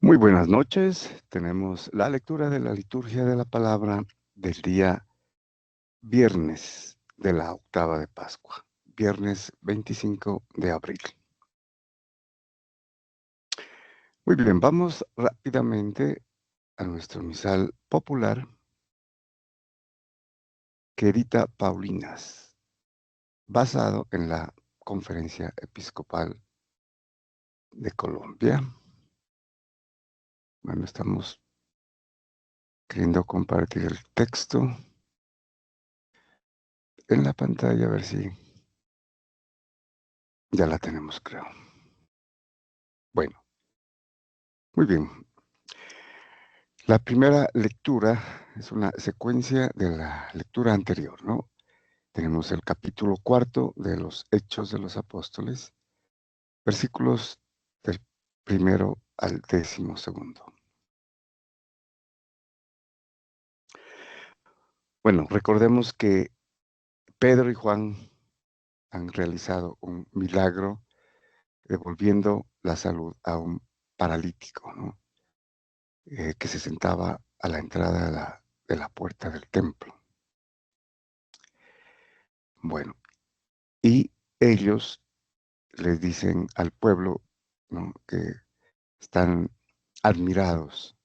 Muy buenas noches. Tenemos la lectura de la liturgia de la palabra del día viernes de la octava de Pascua, viernes 25 de abril. Muy bien, vamos rápidamente a nuestro misal popular que edita Paulinas, basado en la Conferencia Episcopal de Colombia. Bueno, estamos queriendo compartir el texto en la pantalla, a ver si ya la tenemos, creo. Bueno, muy bien. La primera lectura es una secuencia de la lectura anterior, ¿no? Tenemos el capítulo cuarto de los Hechos de los Apóstoles, versículos del primero al 12. Bueno, recordemos que Pedro y Juan han realizado un milagro devolviendo la salud a un paralítico, ¿no? Que se sentaba a la entrada de la puerta del templo. Bueno, y ellos les dicen al pueblo, ¿no?, que están admirados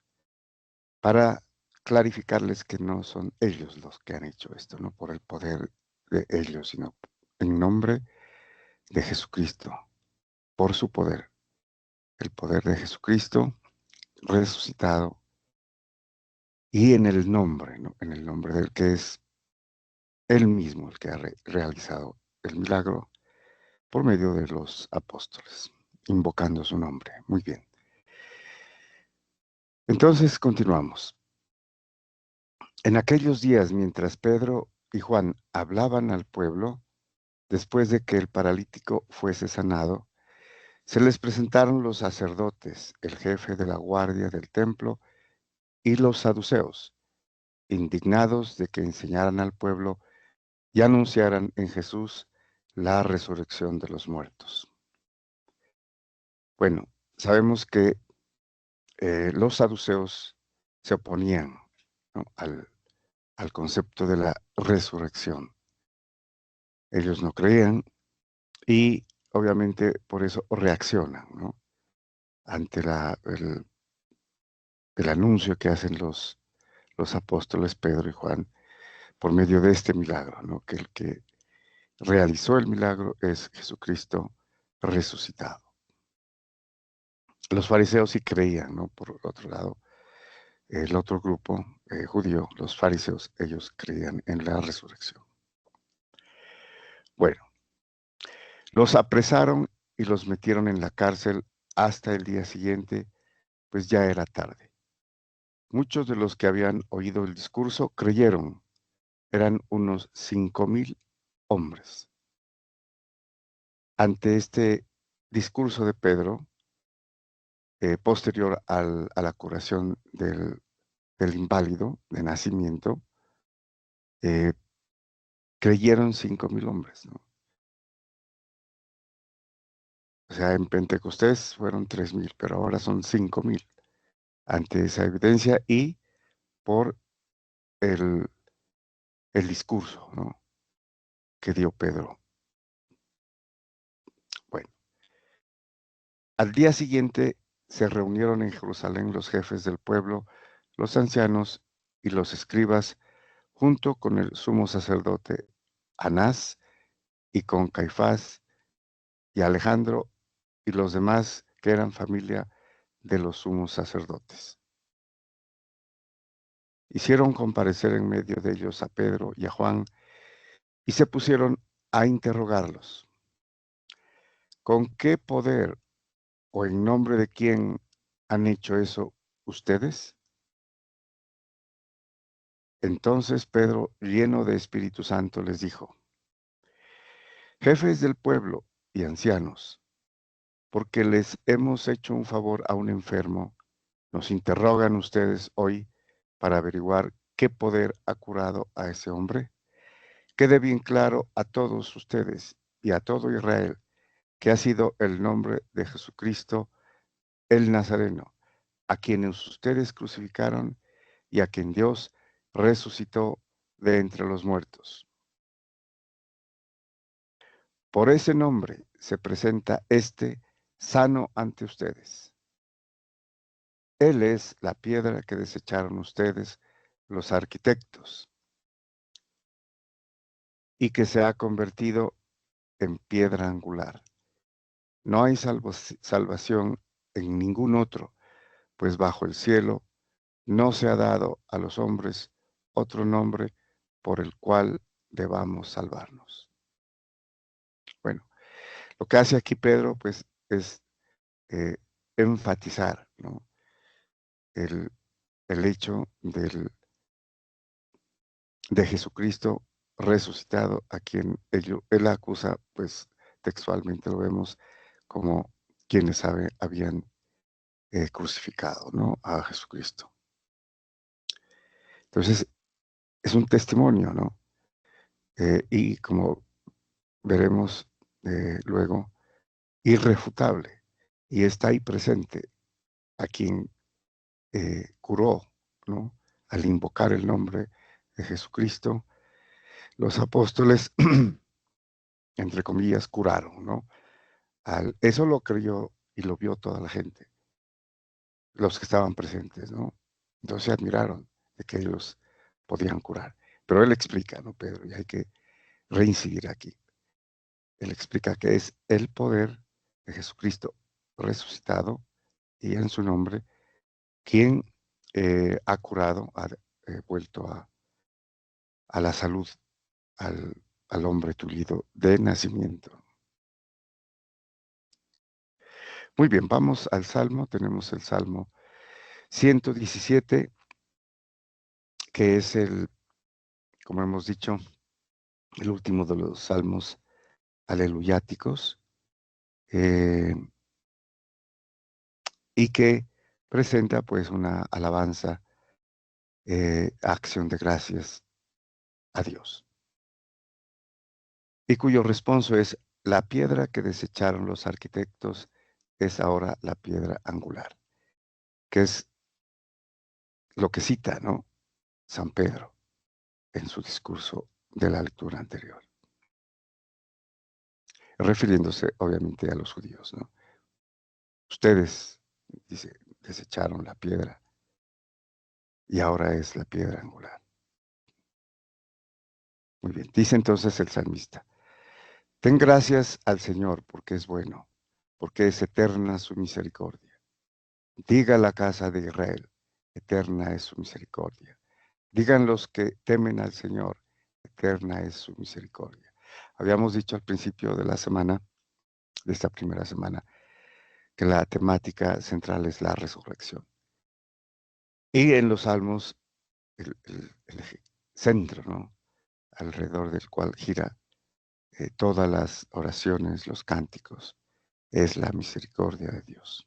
para clarificarles que no son ellos los que han hecho esto, no por el poder de ellos, sino en nombre de Jesucristo, por su poder, el poder de Jesucristo resucitado y en el nombre, ¿no?, en el nombre del que es él mismo el que ha realizado el milagro por medio de los apóstoles, invocando su nombre. Muy bien. Entonces continuamos. En aquellos días, mientras Pedro y Juan hablaban al pueblo, después de que el paralítico fuese sanado, se les presentaron los sacerdotes, el jefe de la guardia del templo y los saduceos, indignados de que enseñaran al pueblo y anunciaran en Jesús la resurrección de los muertos. Bueno, sabemos que los saduceos se oponían, ¿no?, al concepto de la resurrección. Ellos no creían y obviamente por eso reaccionan, ¿no?, ante el anuncio que hacen los apóstoles Pedro y Juan por medio de este milagro, ¿no?, que el que realizó el milagro es Jesucristo resucitado. Los fariseos sí creían, ¿no? Por otro lado, el otro grupo judío, los fariseos, ellos creían en la resurrección. Bueno, los apresaron y los metieron en la cárcel hasta el día siguiente, pues ya era tarde. Muchos de los que habían oído el discurso creyeron. Eran unos 5,000 hombres. Ante este discurso de Pedro, posterior a la curación del inválido de nacimiento, eh, creyeron 5,000 hombres, ¿no? O sea, en Pentecostés fueron 3,000, pero ahora son 5,000 ante esa evidencia y por el, el discurso, ¿no?, que dio Pedro. Bueno, al día siguiente se reunieron en Jerusalén los jefes del pueblo, los ancianos y los escribas, junto con el sumo sacerdote Anás y con Caifás y Alejandro y los demás que eran familia de los sumos sacerdotes. Hicieron comparecer en medio de ellos a Pedro y a Juan y se pusieron a interrogarlos. ¿Con qué poder o en nombre de quién han hecho eso ustedes? Entonces Pedro, lleno de Espíritu Santo, les dijo: jefes del pueblo y ancianos, porque les hemos hecho un favor a un enfermo, nos interrogan ustedes hoy para averiguar qué poder ha curado a ese hombre. Quede bien claro a todos ustedes y a todo Israel que ha sido el nombre de Jesucristo el Nazareno, a quienes ustedes crucificaron y a quien Dios resucitó de entre los muertos. Por ese nombre se presenta este sano ante ustedes. Él es la piedra que desecharon ustedes, los arquitectos, y que se ha convertido en piedra angular. No hay salvación en ningún otro, pues bajo el cielo no se ha dado a los hombres otro nombre por el cual debamos salvarnos. Bueno, lo que hace aquí Pedro, pues, es eh, enfatizar, ¿no?, el, el hecho de Jesucristo resucitado, a quien él acusa, pues textualmente lo vemos como quienes habían crucificado, ¿no?, a Jesucristo. Entonces, es un testimonio, ¿no? Y como veremos luego, irrefutable, y está ahí presente a quien curó, ¿no? Al invocar el nombre de Jesucristo, los apóstoles, entre comillas, curaron, ¿no? Eso lo creyó y lo vio toda la gente, los que estaban presentes, ¿no? Entonces se admiraron de que ellos podían curar. Pero él explica, ¿no, Pedro? Y hay que reincidir aquí. Él explica que es el poder de Jesucristo resucitado y en su nombre quien ha curado, ha vuelto a la salud al hombre tullido de nacimiento. Muy bien, vamos al Salmo. Tenemos el Salmo 117, que es como hemos dicho, el último de los salmos aleluyáticos, eh, y que presenta pues una alabanza, acción de gracias a Dios, y cuyo responso es: la piedra que desecharon los arquitectos es ahora la piedra angular, que es lo que cita, ¿no?, San Pedro en su discurso de la lectura anterior, refiriéndose obviamente a los judíos, ¿no? Ustedes, dice, desecharon la piedra y ahora es la piedra angular. Muy bien, dice entonces el salmista: ten gracias al Señor porque es bueno, porque es eterna su misericordia. Diga la casa de Israel: eterna es su misericordia. Digan los que temen al Señor: eterna es su misericordia. Habíamos dicho al principio de la semana, de esta primera semana, que la temática central es la resurrección. Y en los salmos, el centro, ¿no?, alrededor del cual gira todas las oraciones, los cánticos, es la misericordia de Dios.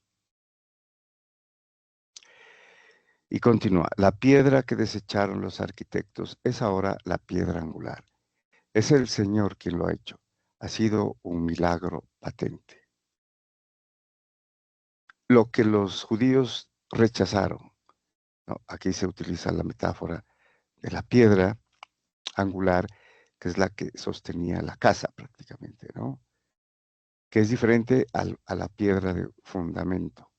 Y continúa: la piedra que desecharon los arquitectos es ahora la piedra angular. Es el Señor quien lo ha hecho. Ha sido un milagro patente. Lo que los judíos rechazaron, ¿no? Aquí se utiliza la metáfora de la piedra angular, que es la que sostenía la casa prácticamente, ¿no?, que es diferente a la piedra de fundamento.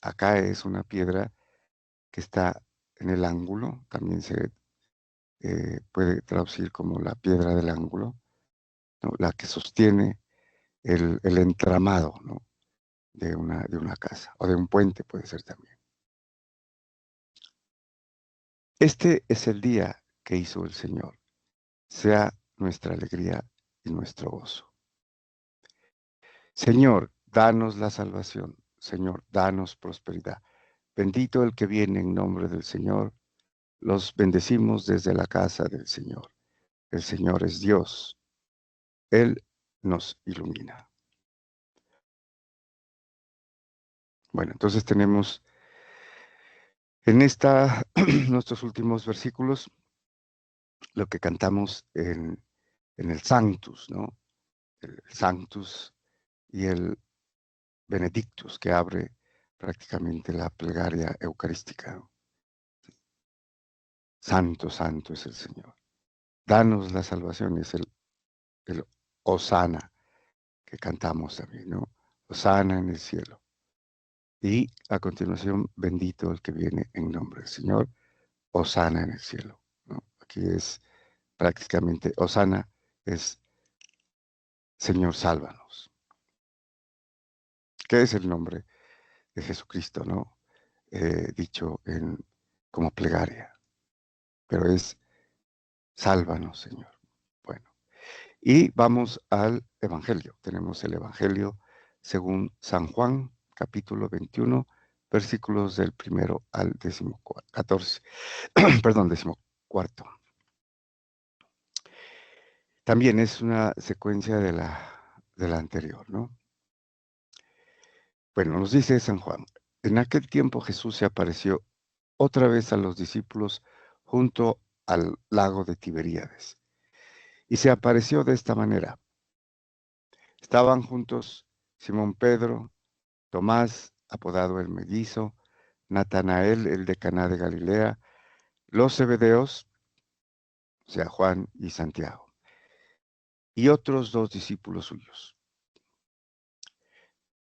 Acá es una piedra que está en el ángulo, también se puede traducir como la piedra del ángulo, ¿no?, la que sostiene el entramado, ¿no?, de una casa, o de un puente puede ser también. Este es el día que hizo el Señor, sea nuestra alegría y nuestro gozo. Señor, danos la salvación. Señor, danos prosperidad. Bendito el que viene en nombre del Señor. Los bendecimos desde la casa del Señor. El Señor es Dios. Él nos ilumina. Bueno, entonces tenemos en nuestros últimos versículos lo que cantamos en el Sanctus, ¿no? El Sanctus y el Benedictus, que abre prácticamente la plegaria eucarística, ¿no? Santo, santo es el Señor. Danos la salvación, es el Hosana que cantamos también, ¿no? Hosana en el cielo. Y a continuación, bendito el que viene en nombre del Señor, Hosana en el cielo, ¿no? Aquí es prácticamente, Hosana es Señor, sálvanos, que es el nombre de Jesucristo, ¿no? Dicho como plegaria, pero es sálvanos, Señor. Bueno, y vamos al Evangelio. Tenemos el Evangelio según San Juan, capítulo 21, versículos del primero al 14, perdón, 14. También es una secuencia de la anterior, ¿no? Bueno, nos dice San Juan, en aquel tiempo Jesús se apareció otra vez a los discípulos junto al lago de Tiberíades. Y se apareció de esta manera. Estaban juntos Simón Pedro, Tomás, apodado el Mellizo, Natanael, el de Caná de Galilea, los Zebedeos, o sea, Juan y Santiago, y otros dos discípulos suyos.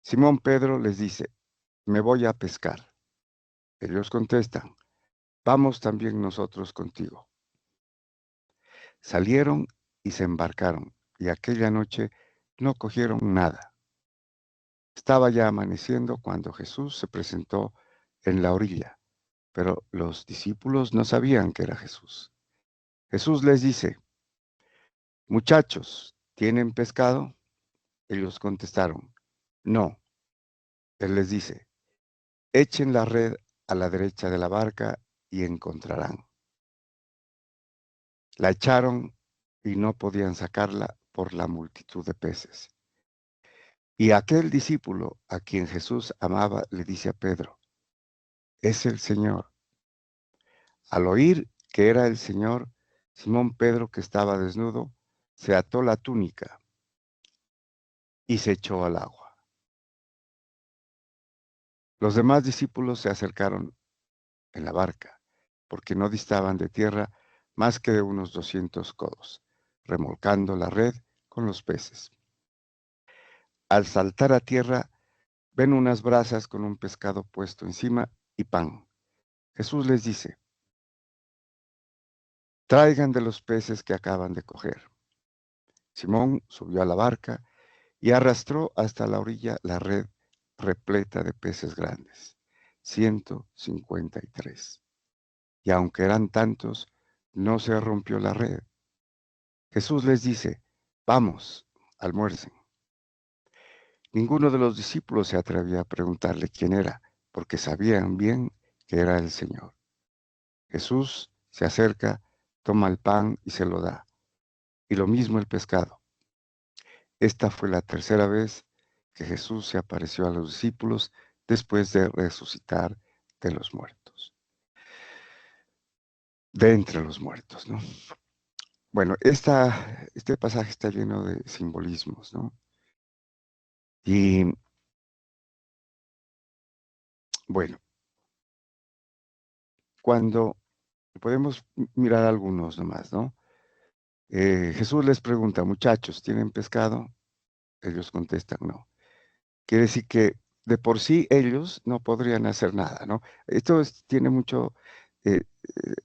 Simón Pedro les dice, me voy a pescar. Ellos contestan, vamos también nosotros contigo. Salieron y se embarcaron, y aquella noche no cogieron nada. Estaba ya amaneciendo cuando Jesús se presentó en la orilla, pero los discípulos no sabían que era Jesús. Jesús les dice, muchachos, ¿tienen pescado? Ellos contestaron, no. Él les dice, echen la red a la derecha de la barca y encontrarán. La echaron y no podían sacarla por la multitud de peces. Y aquel discípulo a quien Jesús amaba le dice a Pedro, es el Señor. Al oír que era el Señor, Simón Pedro, que estaba desnudo, se ató la túnica y se echó al agua. Los demás discípulos se acercaron en la barca, porque no distaban de tierra más que de unos 200 codos, remolcando la red con los peces. Al saltar a tierra, ven unas brasas con un pescado puesto encima y pan. Jesús les dice, traigan de los peces que acaban de coger. Simón subió a la barca y arrastró hasta la orilla la red repleta de peces grandes, 153. Y aunque eran tantos, no se rompió la red. Jesús les dice, vamos, almuercen. Ninguno de los discípulos se atrevía a preguntarle quién era, porque sabían bien que era el Señor. Jesús se acerca, toma el pan y se lo da, y lo mismo el pescado. Esta fue la tercera vez que Jesús se apareció a los discípulos después de resucitar de los muertos, de entre los muertos, ¿no? Bueno, este pasaje está lleno de simbolismos, ¿no? Y bueno, cuando podemos mirar algunos nomás, ¿no? Jesús les pregunta, muchachos, ¿tienen pescado? Ellos contestan, no. Quiere decir que de por sí ellos no podrían hacer nada, ¿no? Esto tiene mucho de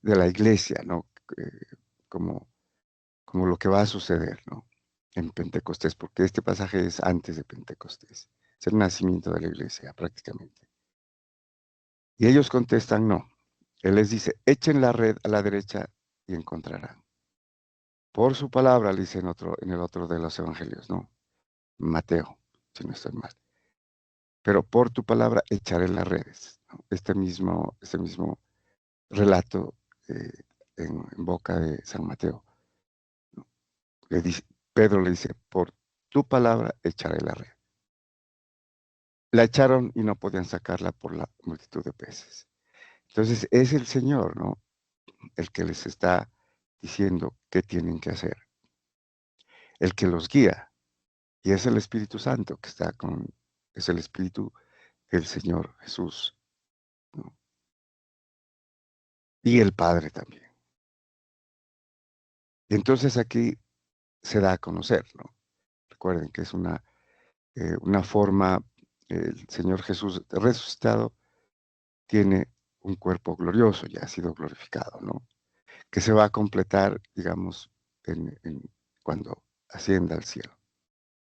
la iglesia, ¿no? Como, como lo que va a suceder, ¿no? En Pentecostés, porque este pasaje es antes de Pentecostés. Es el nacimiento de la iglesia, prácticamente. Y ellos contestan, no. Él les dice, echen la red a la derecha y encontrarán. Por su palabra, le dice en el otro de los evangelios, ¿no? Mateo, si no estoy mal. Pero por tu palabra echaré las redes, ¿no? Este mismo relato en boca de San Mateo, ¿no? Pedro le dice, por tu palabra echaré la red. La echaron y no podían sacarla por la multitud de peces. Entonces es el Señor, ¿no? El que les está diciendo qué tienen que hacer, el que los guía, y es el Espíritu Santo que es el Espíritu el Señor Jesús, ¿no? Y el Padre también. Y entonces aquí se da a conocer, ¿no? Recuerden que es una forma, el Señor Jesús resucitado tiene un cuerpo glorioso, ya ha sido glorificado, ¿no? Que se va a completar, digamos, cuando ascienda al cielo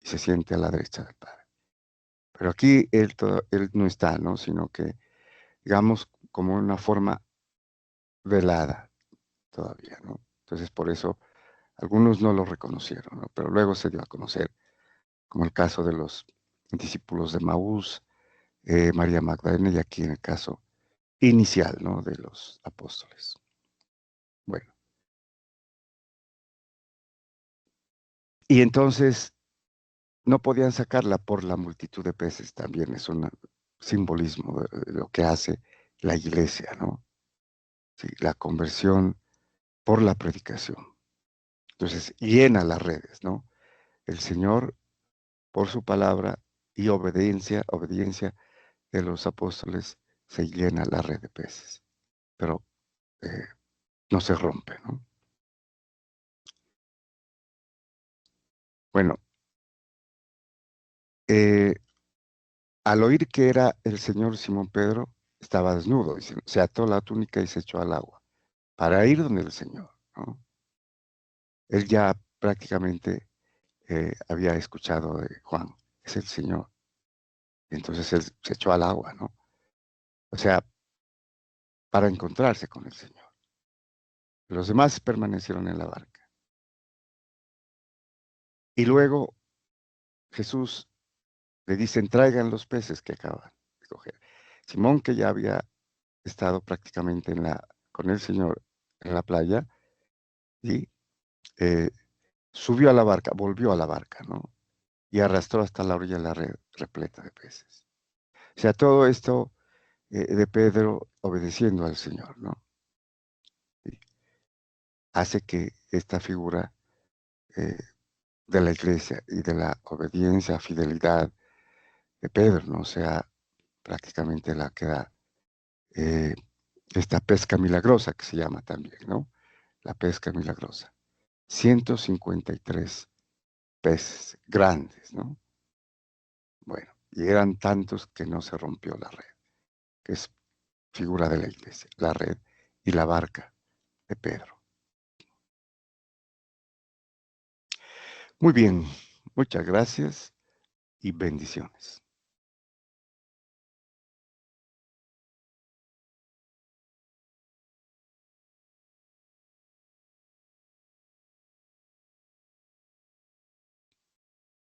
y se siente a la derecha del Padre. Pero aquí él no está, ¿no? Sino que, digamos, como una forma velada todavía, ¿no? Entonces, por eso algunos no lo reconocieron, ¿no? Pero luego se dio a conocer, como el caso de los discípulos de Maús, María Magdalena, y aquí en el caso inicial, ¿no? De los apóstoles. Bueno, y entonces no podían sacarla por la multitud de peces, también es un simbolismo de lo que hace la iglesia, ¿no? Sí, la conversión por la predicación. Entonces, llena las redes, ¿no? El Señor, por su palabra y obediencia de los apóstoles, se llena la red de peces, pero eh, no se rompe, ¿no? Bueno, eh, al oír que era el Señor, Simón Pedro estaba desnudo, y se ató la túnica y se echó al agua para ir donde el Señor, ¿no? Él ya prácticamente había escuchado de Juan, es el Señor. Entonces él se echó al agua, ¿no? O sea, para encontrarse con el Señor. Los demás permanecieron en la barca. Y luego Jesús le dicen, traigan los peces que acaban de coger. Simón, que ya había estado prácticamente con el Señor en la playa, y subió a la barca, volvió a la barca, ¿no? Y arrastró hasta la orilla la red repleta de peces. O sea, todo esto de Pedro obedeciendo al Señor, ¿no? Y hace que esta figura eh, de la iglesia y de la obediencia, fidelidad de Pedro, ¿no? Sea prácticamente la que da eh, esta pesca milagrosa que se llama también, ¿no? La pesca milagrosa. 153 peces grandes, ¿no? Bueno, y eran tantos que no se rompió la red, que es figura de la iglesia, la red y la barca de Pedro. Muy bien, muchas gracias y bendiciones.